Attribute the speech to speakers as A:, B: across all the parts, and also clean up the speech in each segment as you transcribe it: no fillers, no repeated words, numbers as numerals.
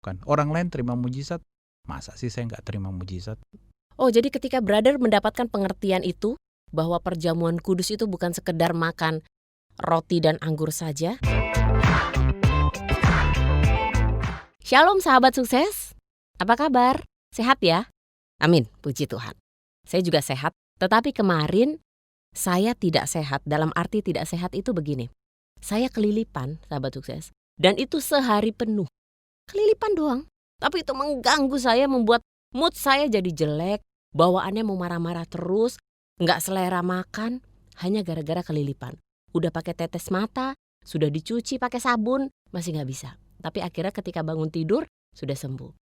A: Kan orang lain terima mujizat, masa sih saya nggak terima mujizat?
B: Oh, jadi ketika brother mendapatkan pengertian itu, bahwa perjamuan kudus itu bukan sekedar makan roti dan anggur saja. Shalom sahabat sukses, apa kabar? Sehat ya? Amin, puji Tuhan. Saya juga sehat, tetapi kemarin saya tidak sehat. Dalam arti tidak sehat itu begini. Saya kelilipan, sahabat sukses, dan itu sehari penuh. Kelilipan doang, tapi itu mengganggu saya, membuat mood saya jadi jelek, bawaannya mau marah-marah terus, nggak selera makan, hanya gara-gara kelilipan. Udah pakai tetes mata, sudah dicuci pakai sabun, masih nggak bisa. Tapi akhirnya ketika bangun tidur, sudah sembuh.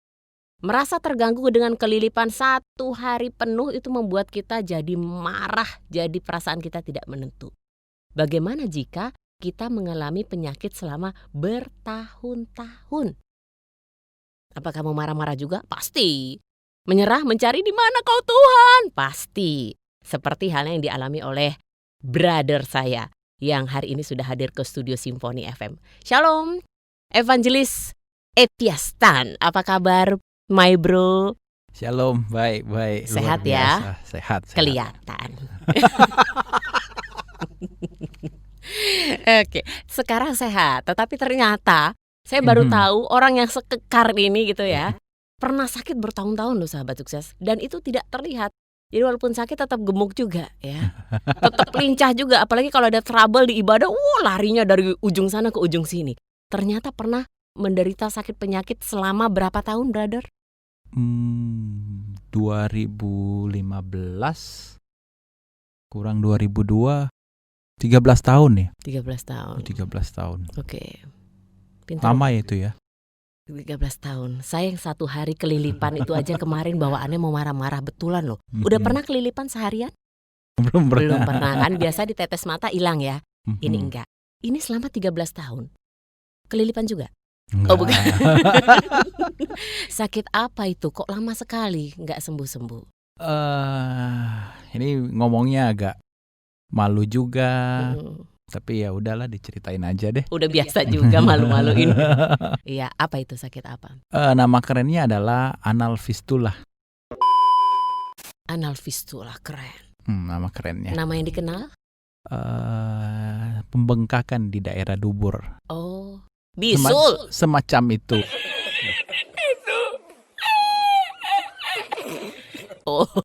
B: Merasa terganggu dengan kelilipan 1 hari penuh itu membuat kita jadi marah, jadi perasaan kita tidak menentu. Bagaimana jika kita mengalami penyakit selama bertahun-tahun? Apa kamu marah-marah juga? Pasti. Menyerah mencari di mana kau Tuhan? Pasti. Seperti halnya yang dialami oleh brother saya yang hari ini sudah hadir ke studio Simfoni FM. Shalom, Evangelis Etiastan. Apa kabar, my bro?
A: Shalom, baik.
B: Sehat
A: Luar
B: ya?
A: biasa. Sehat.
B: Kelihatan. Oke, sekarang sehat. Tetapi ternyata saya baru tahu orang yang sekekar ini gitu ya, pernah sakit bertahun-tahun loh sahabat sukses. Dan itu tidak terlihat. Jadi walaupun sakit tetap gemuk juga ya. Tetap lincah juga. Apalagi kalau ada trouble di ibadah, larinya dari ujung sana ke ujung sini. Ternyata pernah menderita sakit penyakit selama berapa tahun, brother?
A: 2015 kurang 2002, 13 tahun ya.
B: 13 tahun.
A: 13 tahun.
B: Oke. Pintar.
A: Lama ya itu ya.
B: 13 tahun. Saya yang 1 hari kelilipan itu aja kemarin bawaannya mau marah-marah betulan loh. Udah pernah kelilipan seharian?
A: Belum
B: pernah kan. Biasa ditetes mata hilang ya. Ini enggak. Ini selama 13 tahun. Kelilipan juga?
A: Enggak.
B: Oh bukan. Sakit apa itu? Kok lama sekali nggak sembuh-sembuh?
A: Ini ngomongnya agak malu juga. Tapi ya udahlah diceritain aja deh.
B: Udah biasa juga malu-maluin. Iya, apa itu sakit apa?
A: Nama kerennya adalah anal fistula.
B: Anal fistula, keren.
A: Nama kerennya.
B: Nama yang dikenal?
A: Pembengkakan di daerah dubur.
B: Oh, bisul.
A: Semacam itu.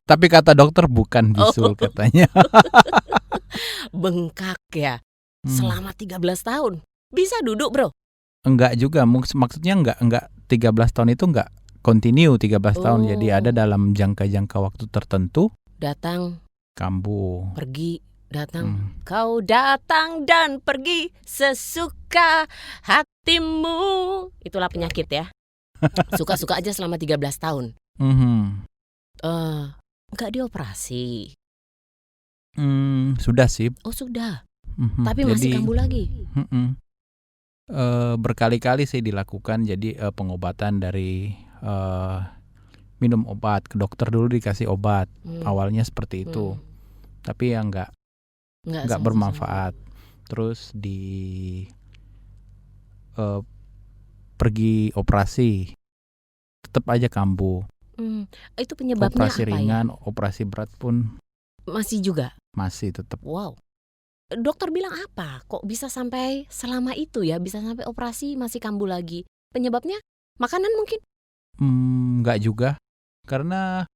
A: Tapi kata dokter bukan bisul katanya.
B: Bengkak ya. Selama 13 tahun. Bisa duduk, bro?
A: Enggak juga. Maksudnya enggak 13 tahun itu enggak continue 13 tahun. Jadi ada dalam jangka-jangka waktu tertentu.
B: Datang.
A: Kambuh.
B: Pergi. Datang. Kau datang dan pergi sesuka hatimu. Itulah penyakit ya. Suka-suka aja selama 13 tahun. Enggak dioperasi.
A: Sudah sih.
B: Oh sudah. Tapi masih kambuh lagi.
A: Berkali-kali sih dilakukan. Jadi pengobatan dari minum obat. Ke dokter dulu dikasih obat. Awalnya seperti itu. Tapi ya enggak bermanfaat. Terus pergi operasi. Tetap aja kambuh.
B: Itu penyebabnya
A: operasi
B: apa
A: ringan,
B: ya?
A: Operasi berat pun
B: masih juga?
A: Masih tetap.
B: Wow. Dokter bilang apa? Kok bisa sampai selama itu ya? Bisa sampai operasi masih kambuh lagi? Penyebabnya makanan mungkin?
A: Enggak juga. Karena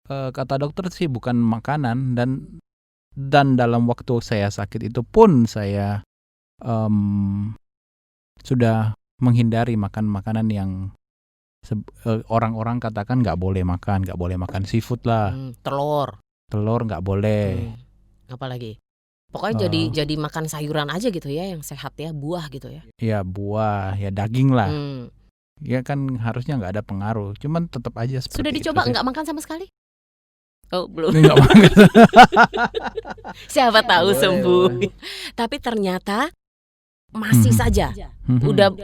A: kata dokter sih bukan makanan. Dan dalam waktu saya sakit itu pun saya sudah menghindari makan makanan yang orang-orang katakan nggak boleh makan seafood lah. Telur nggak boleh.
B: Apalagi? Pokoknya jadi makan sayuran aja gitu ya, yang sehat ya, buah gitu ya.
A: Ya buah, ya daging lah. Ya kan harusnya nggak ada pengaruh. Cuman tetap aja seperti itu.
B: Sudah dicoba nggak makan sama sekali? Oh belum.
A: Nggak makan.
B: Siapa tahu sembuh. Tapi ternyata masih saja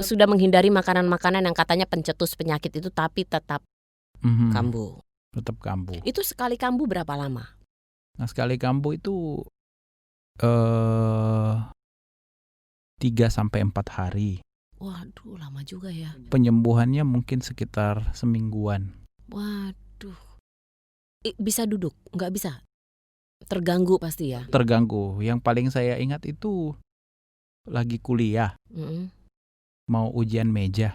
B: sudah menghindari makanan-makanan yang katanya pencetus penyakit itu, tapi tetap kambuh.
A: Tetap kambuh.
B: Itu sekali kambuh berapa lama?
A: Nah sekali kambuh itu 3-4 hari.
B: Waduh, lama juga ya.
A: Penyembuhannya mungkin sekitar semingguan.
B: Waduh. Bisa duduk? Nggak bisa? Terganggu pasti ya?
A: Terganggu. Yang paling saya ingat itu lagi kuliah, mau ujian meja.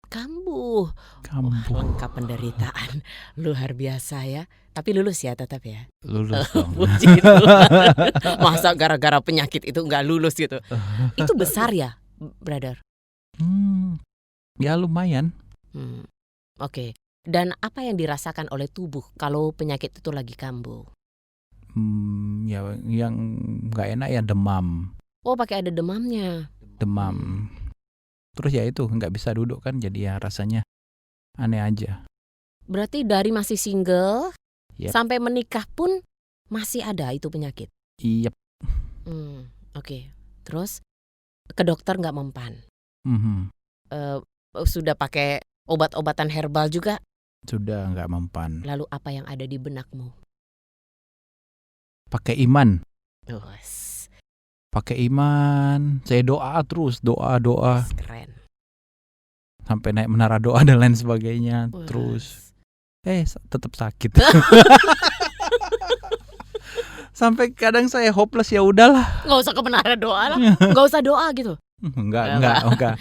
B: Kambuh. Wah, lengkap penderitaan. Luar biasa ya. Tapi lulus ya tetap ya?
A: Lulus dong.
B: Puji Tuhan. Masa gara-gara penyakit itu nggak lulus gitu? Itu besar ya, brother?
A: Ya lumayan.
B: Oke. Dan apa yang dirasakan oleh tubuh kalau penyakit itu lagi kambuh?
A: Ya yang nggak enak ya demam.
B: Oh, pakai ada demamnya.
A: Demam. Terus ya itu nggak bisa duduk kan, jadi ya rasanya aneh aja.
B: Berarti dari masih single
A: Yep.
B: sampai menikah pun masih ada itu penyakit?
A: Iya.
B: Oke. Terus ke dokter nggak mempan? Sudah pakai obat-obatan herbal juga?
A: Sudah nggak mempan.
B: Lalu apa yang ada di benakmu?
A: Pakai iman.
B: Us.
A: Pakai iman, saya doa terus, doa.
B: Keren.
A: Sampai naik menara doa dan lain sebagainya. Terus tetap sakit. Sampai kadang saya hopeless, ya udahlah.
B: Nggak usah ke menara doa lah. Nggak usah doa gitu.
A: Enggak.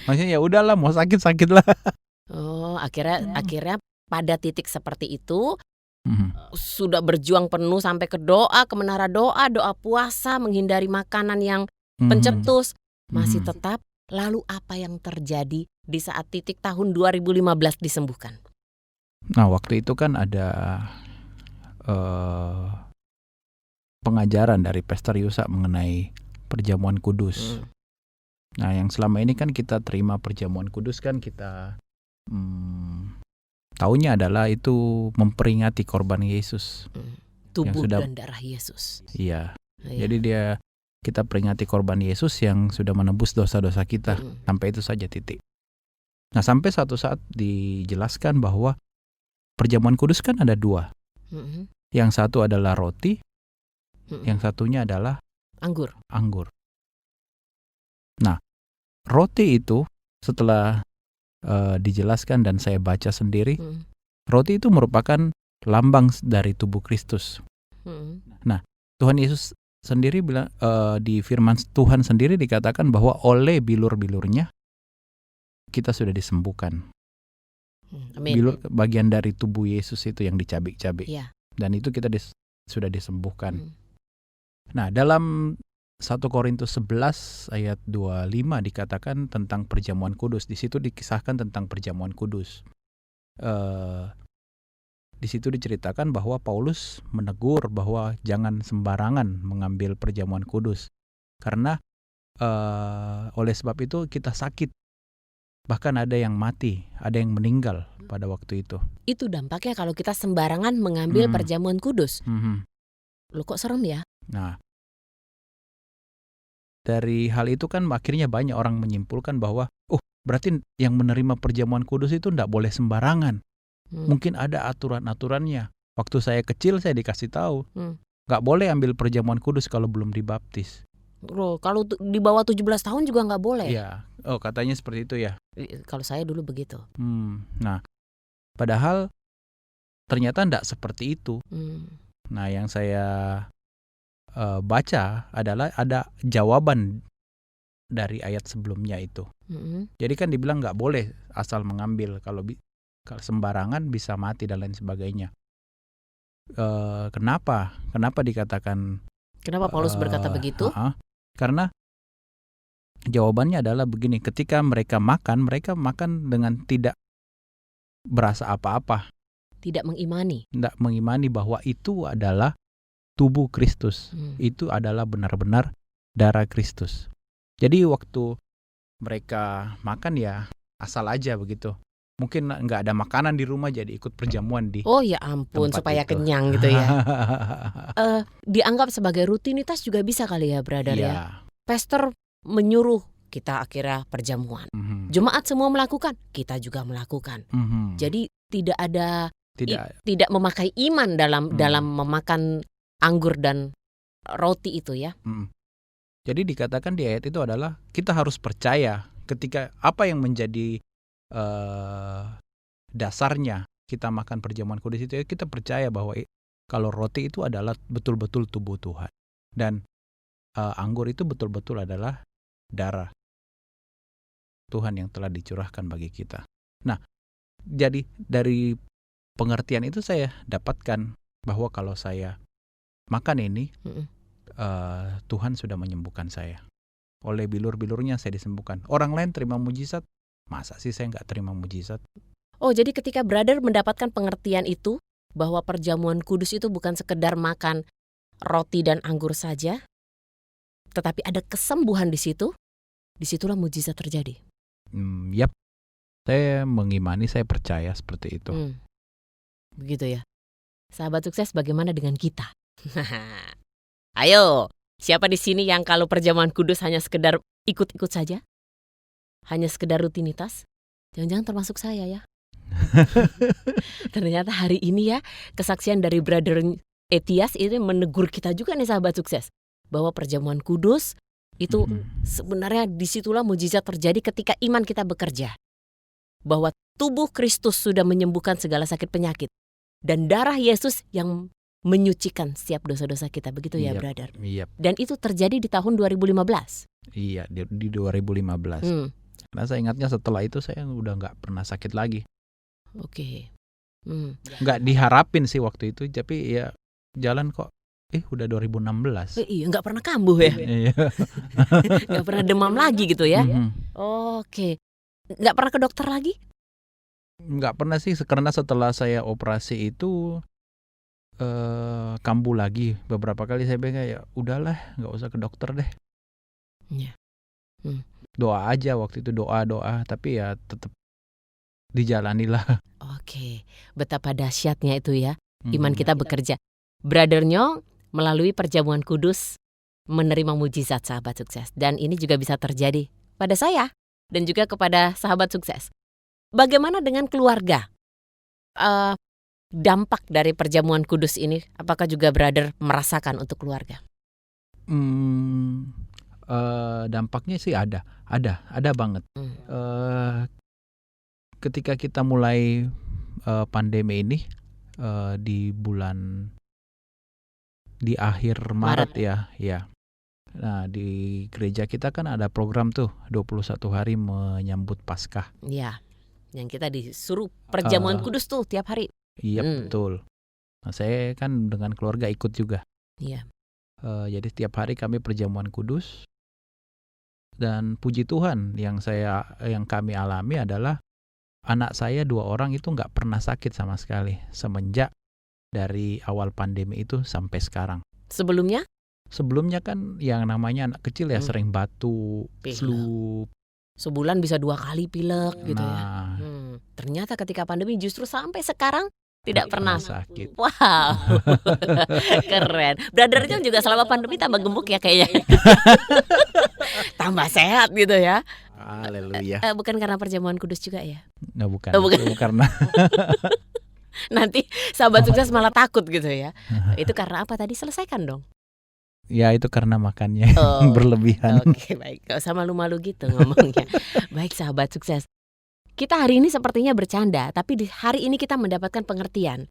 A: Maksudnya ya udahlah, mau sakit lah.
B: Oh, akhirnya pada titik seperti itu sudah berjuang penuh sampai ke doa, ke menara doa puasa, menghindari makanan yang pencetus, masih tetap. Lalu apa yang terjadi di saat titik tahun 2015 disembuhkan?
A: Nah, waktu itu kan ada pengajaran dari Pastor Yusa mengenai perjamuan kudus. Nah, yang selama ini kan kita terima perjamuan kudus kan kita taunya adalah itu memperingati korban Yesus.
B: Tubuh dan darah Yesus.
A: Iya. Jadi kita peringati korban Yesus yang sudah menebus dosa-dosa kita. Sampai itu saja titik. Nah, sampai suatu saat dijelaskan bahwa perjamuan kudus kan ada 2. Yang satu adalah roti, yang satunya adalah anggur. Nah, roti itu setelah dijelaskan dan saya baca sendiri, roti itu merupakan lambang dari tubuh Kristus. Nah, Tuhan Yesus sendiri bilang di firman Tuhan sendiri dikatakan bahwa oleh bilur-bilurnya kita sudah disembuhkan.
B: Amin.
A: Bilur bagian dari tubuh Yesus itu yang dicabik-cabik.
B: Yeah.
A: Dan itu kita sudah disembuhkan. Nah, dalam 1 Korintus 11 ayat 25 dikatakan tentang perjamuan kudus. Di situ dikisahkan tentang perjamuan kudus. Di situ diceritakan bahwa Paulus menegur bahwa jangan sembarangan mengambil perjamuan kudus. Karena oleh sebab itu kita sakit. Bahkan ada yang mati, ada yang meninggal pada waktu itu.
B: Itu dampaknya kalau kita sembarangan mengambil perjamuan kudus. Loh, kok serem ya?
A: Nah, dari hal itu kan akhirnya banyak orang menyimpulkan bahwa berarti yang menerima perjamuan kudus itu tidak boleh sembarangan. Mungkin ada aturan-aturannya. Waktu saya kecil saya dikasih tahu nggak boleh ambil perjamuan kudus kalau belum dibaptis.
B: Loh, kalau di bawah 17 tahun juga nggak boleh?
A: Iya, katanya seperti itu ya.
B: Kalau saya dulu begitu.
A: Nah, padahal ternyata tidak seperti itu. Nah, yang saya baca adalah ada jawaban dari ayat sebelumnya itu. Jadi kan dibilang nggak boleh asal mengambil, kalau sembarangan bisa mati dan lain sebagainya. Kenapa dikatakan?
B: Kenapa Paulus berkata begitu?
A: Karena jawabannya adalah begini: ketika mereka makan dengan tidak berasa apa-apa,
B: tidak
A: mengimani bahwa itu adalah tubuh Kristus. Itu adalah benar-benar darah Kristus. Jadi waktu mereka makan ya asal aja begitu. Mungkin nggak ada makanan di rumah jadi ikut perjamuan di
B: Oh ya ampun, supaya itu kenyang gitu ya. Dianggap sebagai rutinitas juga bisa kali ya, brother ya. Pastor menyuruh kita akhirnya perjamuan. Jemaat semua melakukan, kita juga melakukan. Jadi tidak memakai iman dalam memakan anggur dan roti itu ya.
A: Jadi dikatakan di ayat itu adalah kita harus percaya ketika apa yang menjadi dasarnya kita makan perjamuan kudus itu, kita percaya bahwa kalau roti itu adalah betul-betul tubuh Tuhan, dan anggur itu betul-betul adalah darah Tuhan yang telah dicurahkan bagi kita. Nah, jadi dari pengertian itu saya dapatkan bahwa kalau saya makan ini, Tuhan sudah menyembuhkan saya. Oleh bilur-bilurnya saya disembuhkan. Orang lain terima mujizat, masa sih saya nggak terima mujizat?
B: Oh, jadi ketika brother mendapatkan pengertian itu, bahwa perjamuan kudus itu bukan sekedar makan roti dan anggur saja, tetapi ada kesembuhan di situ, disitulah mujizat terjadi.
A: Yap, saya mengimani, saya percaya seperti itu.
B: Begitu ya. Sahabat sukses, bagaimana dengan kita? Ayo, siapa di sini yang kalau perjamuan kudus hanya sekedar ikut-ikut saja? Hanya sekedar rutinitas? Jangan-jangan termasuk saya ya. Ternyata hari ini ya, kesaksian dari Brother Etias ini menegur kita juga nih sahabat sukses, bahwa perjamuan kudus itu sebenarnya disitulah mujizat terjadi ketika iman kita bekerja. Bahwa tubuh Kristus sudah menyembuhkan segala sakit penyakit, dan darah Yesus yang menyucikan setiap dosa-dosa kita. Begitu ya, brother? Dan itu terjadi di tahun 2015.
A: Iya, di 2015. Karena saya ingatnya setelah itu saya udah nggak pernah sakit lagi.
B: Oke.
A: Nggak diharapin sih waktu itu, tapi ya jalan kok. Udah 2016.
B: Iya, nggak pernah kambuh ya. Nggak pernah demam lagi gitu ya. Oke. Nggak pernah ke dokter lagi?
A: Nggak pernah sih, karena setelah saya operasi itu kambuh lagi beberapa kali. Saya bilang ya udahlah, nggak usah ke dokter deh. Doa aja waktu itu, doa, tapi ya tetap dijalanilah.
B: Oke, betapa dahsyatnya itu ya, iman kita bekerja. Brother Nyong melalui perjamuan kudus menerima mujizat sahabat sukses. Dan ini juga bisa terjadi pada saya dan juga kepada sahabat sukses. Bagaimana dengan keluarga? Dampak dari perjamuan kudus ini, apakah juga brother merasakan untuk keluarga?
A: Dampaknya sih ada banget. Ketika kita mulai pandemi ini di akhir Maret ya. Nah, di gereja kita kan ada program tuh 21 hari menyambut Paskah.
B: Iya. Yang kita disuruh perjamuan kudus tuh tiap hari.
A: Iya, betul. Nah, saya kan dengan keluarga ikut juga.
B: Iya.
A: Jadi setiap hari kami perjamuan kudus. Dan puji Tuhan yang kami alami adalah anak saya 2 orang itu nggak pernah sakit sama sekali semenjak dari awal pandemi itu sampai sekarang.
B: Sebelumnya?
A: Sebelumnya kan yang namanya anak kecil ya sering batuk, flu.
B: Sebulan bisa 2 kali pilek gitu ya. Ternyata ketika pandemi justru sampai sekarang tidak pernah
A: sakit.
B: Wow, keren. Brothernya juga selama pandemi tambah gemuk ya kayaknya. Tambah sehat gitu ya.
A: Haleluya.
B: Bukan karena perjamuan kudus juga ya?
A: Nah, bukan. Itu karena
B: nanti sahabat sukses malah takut gitu ya. Itu karena apa tadi? Selesaikan dong.
A: Ya, itu karena makannya berlebihan.
B: Oke, baik. Gak usah malu-malu gitu ngomongnya. Baik sahabat sukses. Kita hari ini sepertinya bercanda, tapi di hari ini kita mendapatkan pengertian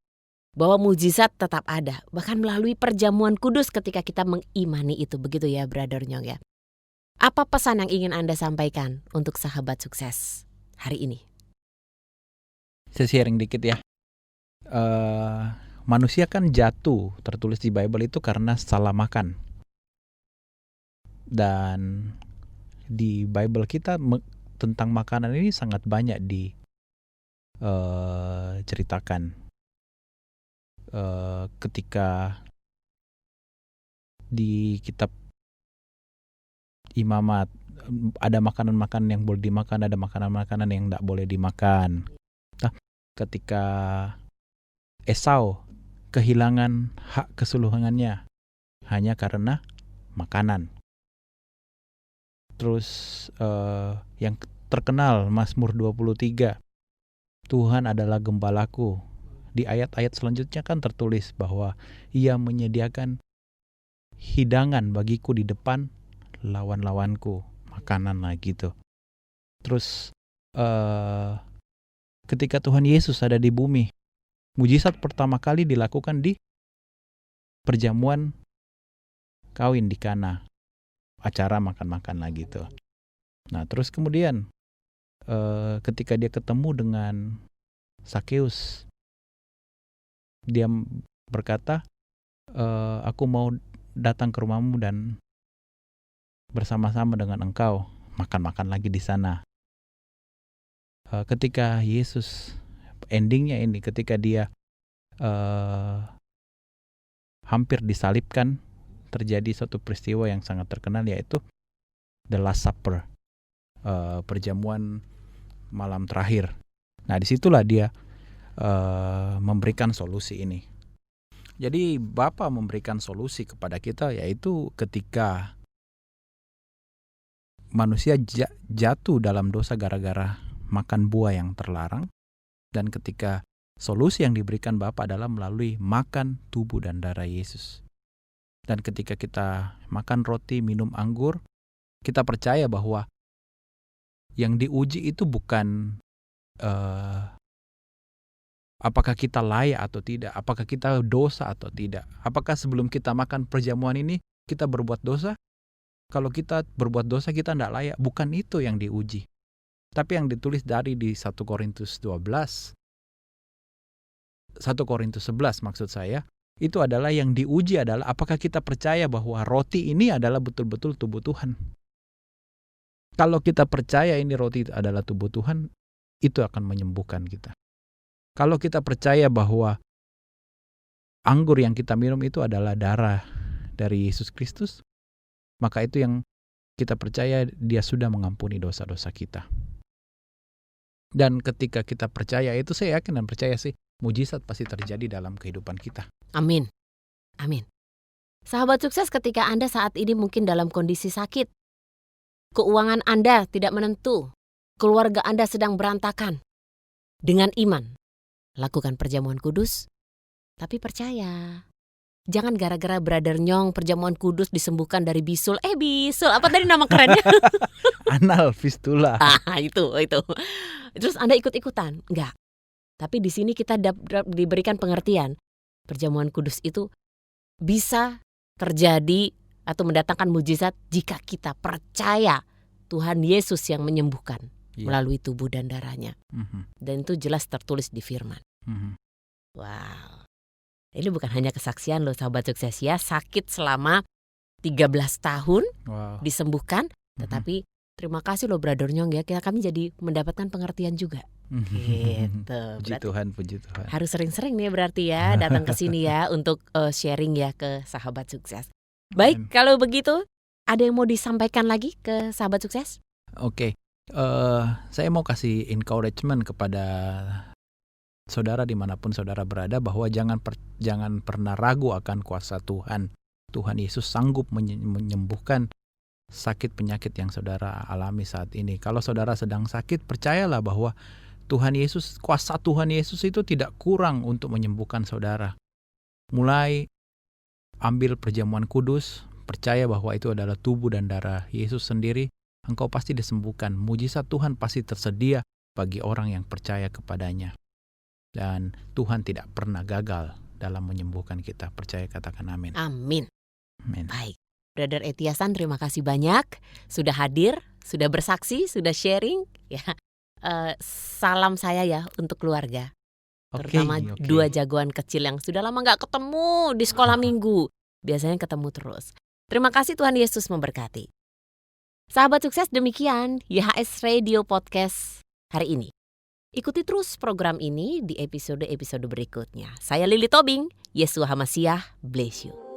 B: bahwa mujizat tetap ada, bahkan melalui perjamuan kudus ketika kita mengimani itu. Begitu ya, Brother Nyong ya. Apa pesan yang ingin Anda sampaikan untuk sahabat sukses hari ini?
A: Saya sharing dikit ya. Manusia kan jatuh, tertulis di Bible itu karena salah makan. Dan di Bible kita tentang makanan ini sangat banyak diceritakan. Ketika di kitab Imamat ada makanan-makanan yang boleh dimakan, ada makanan-makanan yang tidak boleh dimakan. Nah, ketika Esau kehilangan hak keseluruhannya hanya karena makanan. Terus yang terkenal Mazmur 23, Tuhan adalah gembalaku. Di ayat-ayat selanjutnya kan tertulis bahwa Ia menyediakan hidangan bagiku di depan lawan-lawanku, makanan lah gitu. Terus ketika Tuhan Yesus ada di bumi, mujizat pertama kali dilakukan di perjamuan kawin di Kana, acara makan-makan lagi tuh. Nah terus kemudian ketika dia ketemu dengan Sakeus, dia berkata, aku mau datang ke rumahmu dan bersama-sama dengan engkau makan-makan lagi di sana. Ketika Yesus, endingnya ini ketika dia hampir disalibkan, terjadi suatu peristiwa yang sangat terkenal, yaitu The Last Supper, perjamuan malam terakhir. Nah disitulah dia memberikan solusi ini. Jadi Bapa memberikan solusi kepada kita, yaitu ketika manusia jatuh dalam dosa gara-gara makan buah yang terlarang, dan ketika solusi yang diberikan Bapa adalah melalui makan tubuh dan darah Yesus. Dan ketika kita makan roti, minum anggur, kita percaya bahwa yang diuji itu bukan apakah kita layak atau tidak, apakah kita dosa atau tidak, apakah sebelum kita makan perjamuan ini kita berbuat dosa. Kalau kita berbuat dosa kita tidak layak, bukan itu yang diuji. Tapi yang ditulis dari di 1 Korintus 11, 1 Korintus 11 maksud saya, itu adalah yang diuji adalah apakah kita percaya bahwa roti ini adalah betul-betul tubuh Tuhan. Kalau kita percaya ini roti adalah tubuh Tuhan, itu akan menyembuhkan kita. Kalau kita percaya bahwa anggur yang kita minum itu adalah darah dari Yesus Kristus, maka itu yang kita percaya dia sudah mengampuni dosa-dosa kita. Dan ketika kita percaya itu, saya yakin dan percaya sih, mujizat pasti terjadi dalam kehidupan kita.
B: Amin. Amin. Sahabat sukses, ketika Anda saat ini mungkin dalam kondisi sakit, keuangan Anda tidak menentu, keluarga Anda sedang berantakan, dengan iman, lakukan perjamuan kudus, tapi percaya. Jangan gara-gara Brother Nyong perjamuan kudus disembuhkan dari bisul. Bisul, apa tadi nama kerennya?
A: Anal fistula.
B: Itu. Terus Anda ikut-ikutan? Enggak. Tapi di sini kita diberikan pengertian. Perjamuan kudus itu bisa terjadi atau mendatangkan mujizat jika kita percaya Tuhan Yesus yang menyembuhkan melalui tubuh dan darahnya. Dan itu jelas tertulis di firman. Wow. Ini bukan hanya kesaksian loh sahabat sukses ya. Sakit selama 13 tahun disembuhkan. Tetapi terima kasih loh Brother Nyong ya. Kami jadi mendapatkan pengertian juga. Gitu.
A: Puji Tuhan.
B: Harus sering-sering nih berarti ya datang ke sini ya untuk sharing ya ke sahabat sukses. Baik, kalau begitu ada yang mau disampaikan lagi ke sahabat sukses?
A: Oke. Saya mau kasih encouragement kepada saudara dimanapun saudara berada, bahwa jangan pernah ragu akan kuasa Tuhan. Tuhan Yesus sanggup menyembuhkan sakit penyakit yang saudara alami saat ini. Kalau saudara sedang sakit, percayalah bahwa Tuhan Yesus, kuasa Tuhan Yesus itu tidak kurang untuk menyembuhkan saudara. Mulai ambil perjamuan kudus, percaya bahwa itu adalah tubuh dan darah Yesus sendiri, engkau pasti disembuhkan. Mujizat Tuhan pasti tersedia bagi orang yang percaya kepadanya. Dan Tuhan tidak pernah gagal dalam menyembuhkan kita. Percaya, katakan amin.
B: Amin.
A: Amin.
B: Baik. Brother Etiasan, terima kasih banyak sudah hadir, sudah bersaksi, sudah sharing ya. Salam saya ya untuk keluarga. Terutama 2 jagoan kecil yang sudah lama gak ketemu di sekolah minggu. Biasanya ketemu terus. Terima kasih, Tuhan Yesus memberkati. Sahabat sukses, demikian YHS Radio Podcast hari ini. Ikuti terus program ini di episode-episode berikutnya. Saya Lily Tobing, Yeshua HaMashiach, bless you.